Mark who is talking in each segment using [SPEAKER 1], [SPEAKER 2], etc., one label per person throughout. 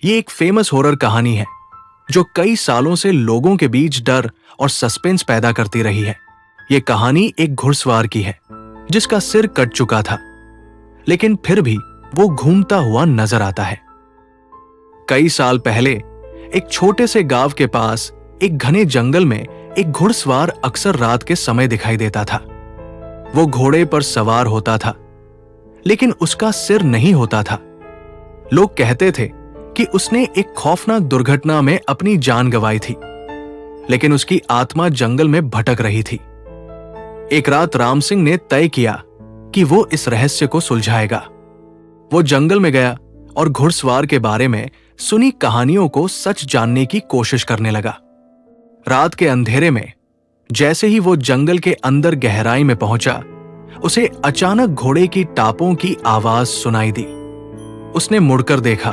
[SPEAKER 1] ये एक famous horror कहानी है जो कई सालों से लोगों के बीच डर और सस्पेंस पैदा करती रही है। ये कहानी एक घुड़सवार की है जिसका सिर कट चुका था, लेकिन फिर भी वो घूमता हुआ नजर आता है। कई साल पहले एक छोटे से गांव के पास एक घने जंगल में एक घुड़सवार अक्सर रात के समय दिखाई देता था। वो घोड़े पर सवार होता था, लेकिन उसका सिर नहीं होता था। लोग कहते थे कि उसने एक खौफनाक दुर्घटना में अपनी जान गंवाई थी, लेकिन उसकी आत्मा जंगल में भटक रही थी। एक रात राम सिंह ने तय किया कि वो इस रहस्य को सुलझाएगा। वो जंगल में गया और घुड़सवार के बारे में सुनी कहानियों को सच जानने की कोशिश करने लगा। रात के अंधेरे में जैसे ही वो जंगल के अंदर गहराई में पहुंचा, उसे अचानक घोड़े की टापों की आवाज सुनाई दी। उसने मुड़कर देखा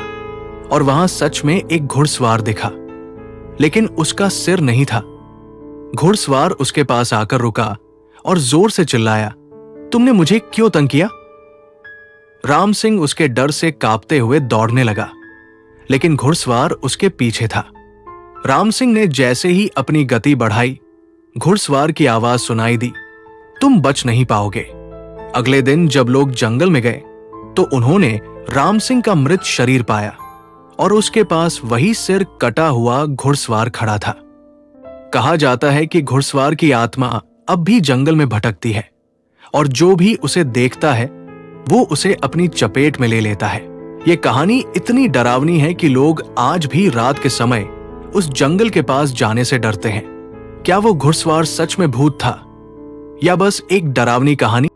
[SPEAKER 1] और वहां सच में एक घुड़सवार दिखा, लेकिन उसका सिर नहीं था। घुड़सवार उसके पास आकर रुका और जोर से चिल्लाया, तुमने मुझे क्यों तंग किया? राम सिंह उसके डर से कांपते हुए दौड़ने लगा, लेकिन घुड़सवार उसके पीछे था। राम सिंह ने जैसे ही अपनी गति बढ़ाई, घुड़सवार की आवाज सुनाई दी, तुम बच नहीं पाओगे। अगले दिन जब लोग जंगल में गए तो उन्होंने राम सिंह का मृत शरीर पाया और उसके पास वही सिर कटा हुआ घुड़सवार खड़ा था। कहा जाता है कि घुड़सवार की आत्मा अब भी जंगल में भटकती है और जो भी उसे देखता है वो उसे अपनी चपेट में ले लेता है। ये कहानी इतनी डरावनी है कि लोग आज भी रात के समय उस जंगल के पास जाने से डरते हैं। क्या वो घुड़सवार सच में भूत था या बस एक डरावनी कहानी?